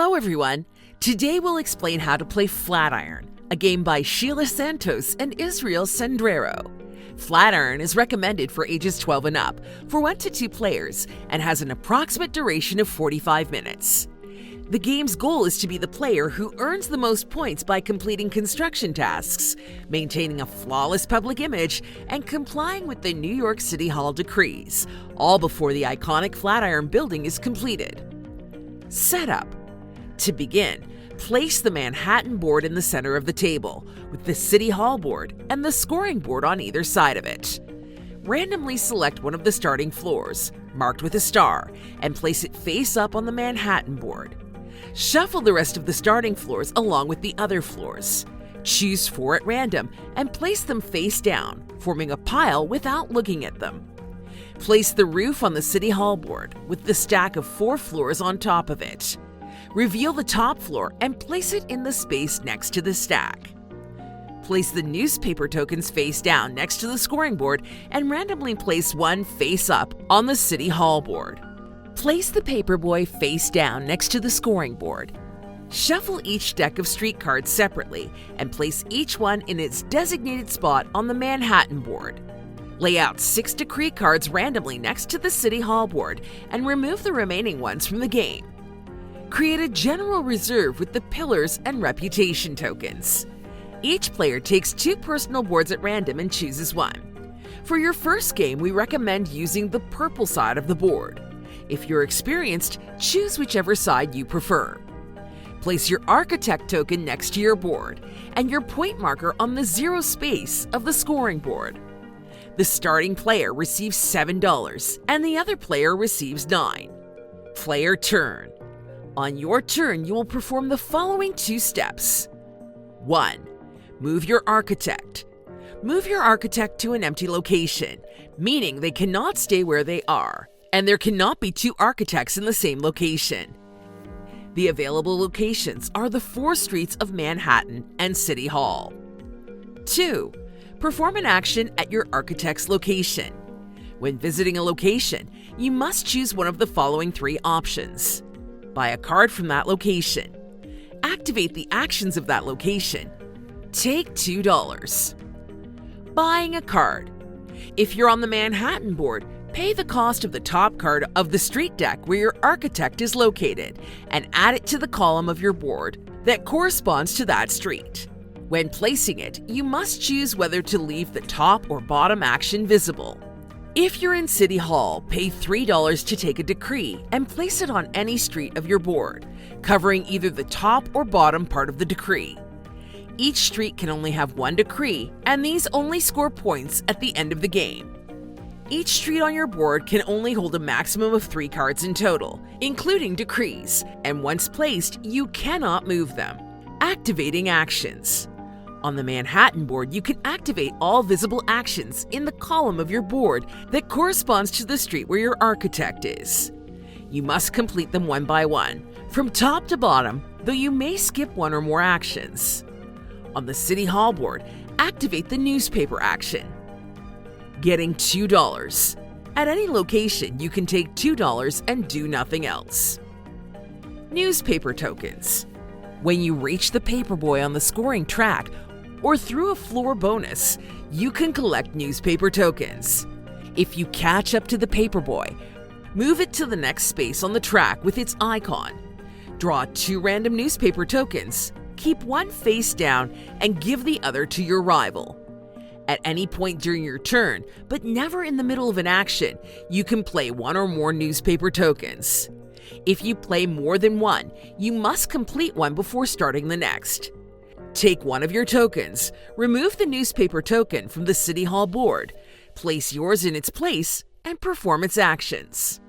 Hello everyone! Today we'll explain how to play Flatiron, a game by Sheila Santos and Israel Sendrero. Flatiron is recommended for ages 12 and up, for 1 to 2 players, and has an approximate duration of 45 minutes. The game's goal is to be the player who earns the most points by completing construction tasks, maintaining a flawless public image, and complying with the New York City Hall decrees, all before the iconic Flatiron Building is completed. Setup. To begin, place the Manhattan board in the center of the table, with the City Hall board and the scoring board on either side of it. Randomly select one of the starting floors, marked with a star, and place it face up on the Manhattan board. Shuffle the rest of the starting floors along with the other floors. Choose 4 at random and place them face down, forming a pile without looking at them. Place the roof on the City Hall board with the stack of 4 floors on top of it. Reveal the top floor and place it in the space next to the stack. Place the newspaper tokens face down next to the scoring board and randomly place one face up on the City Hall board. Place the paperboy face down next to the scoring board. Shuffle each deck of street cards separately and place each one in its designated spot on the Manhattan board. Lay out 6 decree cards randomly next to the City Hall board and remove the remaining ones from the game. Create a general reserve with the pillars and reputation tokens. Each player takes 2 personal boards at random and chooses one. For your first game, we recommend using the purple side of the board. If you're experienced, choose whichever side you prefer. Place your architect token next to your board and your point marker on the 0 space of the scoring board. The starting player receives $7 and the other player receives 9. Player turn. On your turn, you will perform the following 2 steps. 1. Move your architect. Move your architect to an empty location, meaning they cannot stay where they are, and there cannot be 2 architects in the same location. The available locations are the 4 streets of Manhattan and City Hall. 2. Perform an action at your architect's location. When visiting a location, you must choose one of the following 3 options. Buy a card from that location. Activate the actions of that location. Take $2. Buying a card. If you're on the Manhattan board, pay the cost of the top card of the street deck where your architect is located and add it to the column of your board that corresponds to that street. When placing it, you must choose whether to leave the top or bottom action visible. If you're in City Hall, pay $3 to take a decree and place it on any street of your board, covering either the top or bottom part of the decree. Each street can only have 1 decree, and these only score points at the end of the game. Each street on your board can only hold a maximum of 3 cards in total, including decrees, and once placed, you cannot move them. Activating actions. On the Manhattan board, you can activate all visible actions in the column of your board that corresponds to the street where your architect is. You must complete them one by one, from top to bottom, though you may skip 1 or more actions. On the City Hall board, activate the newspaper action. Getting $2. At any location, you can take $2 and do nothing else. Newspaper tokens. When you reach the paperboy on the scoring track or through a floor bonus, you can collect newspaper tokens. If you catch up to the paperboy, move it to the next space on the track with its icon. Draw 2 random newspaper tokens, keep one face down, and give the other to your rival. At any point during your turn, but never in the middle of an action, you can play 1 or more newspaper tokens. If you play more than 1, you must complete one before starting the next. Take 1 of your tokens, remove the newspaper token from the City Hall board, place yours in its place, and perform its actions.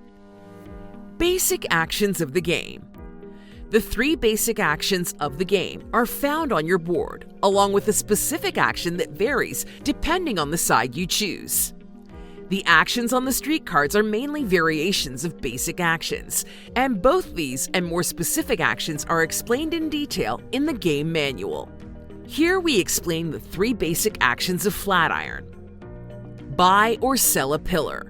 Basic actions of the game. The 3 basic actions of the game are found on your board, along with a specific action that varies depending on the side you choose. The actions on the street cards are mainly variations of basic actions, and both these and more specific actions are explained in detail in the game manual. Here we explain the 3 basic actions of Flatiron. Buy or sell a pillar.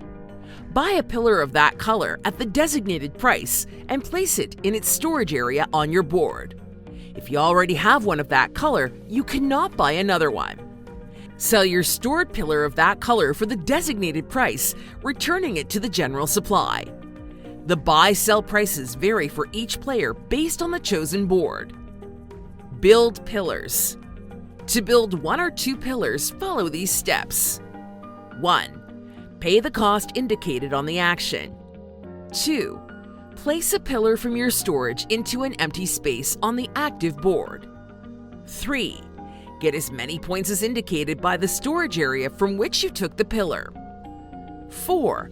Buy a pillar of that color at the designated price and place it in its storage area on your board. If you already have one of that color, you cannot buy another one. Sell your stored pillar of that color for the designated price, returning it to the general supply. The buy-sell prices vary for each player based on the chosen board. Build pillars. To build one or two pillars, follow these steps. 1. Pay the cost indicated on the action. 2. Place a pillar from your storage into an empty space on the active board. 3. Get as many points as indicated by the storage area from which you took the pillar. 4.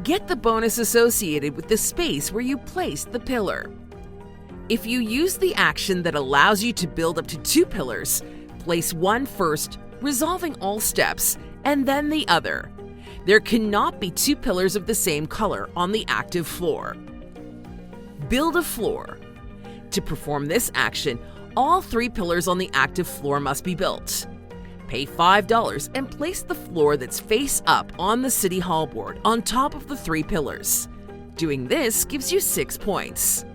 Get the bonus associated with the space where you placed the pillar. If you use the action that allows you to build up to 2 pillars, place one first, resolving all steps, and then the other. There cannot be 2 pillars of the same color on the active floor. Build a floor. To perform this action, all 3 pillars on the active floor must be built. Pay $5 and place the floor that's face up on the City Hall board on top of the 3 pillars. Doing this gives you 6 points.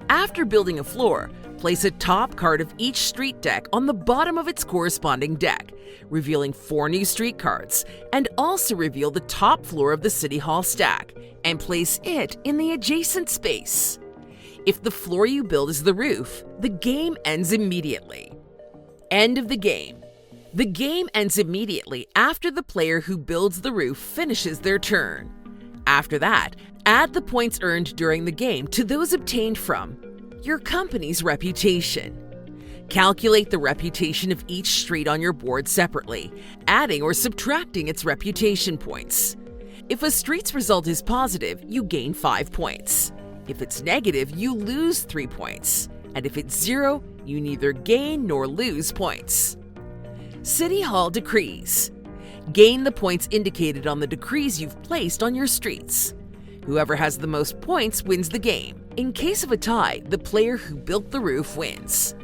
After building a floor, place a top card of each street deck on the bottom of its corresponding deck, revealing 4 new street cards, and also reveal the top floor of the City Hall stack, and place it in the adjacent space. If the floor you build is the roof, the game ends immediately. End of the game. The game ends immediately after the player who builds the roof finishes their turn. After that, add the points earned during the game to those obtained from your company's reputation. Calculate the reputation of each street on your board separately, adding or subtracting its reputation points. If a street's result is positive, you gain 5 points. If it's negative, you lose 3 points. And if it's 0, you neither gain nor lose points. City Hall decrees. Gain the points indicated on the decrees you've placed on your streets. Whoever has the most points wins the game. In case of a tie, the player who built the roof wins.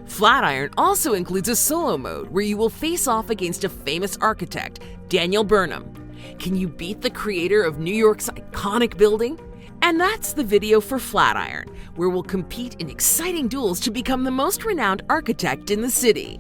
Flatiron also includes a solo mode where you will face off against a famous architect, Daniel Burnham. Can you beat the creator of New York's iconic building? And that's the video for Flatiron, where we'll compete in exciting duels to become the most renowned architect in the city.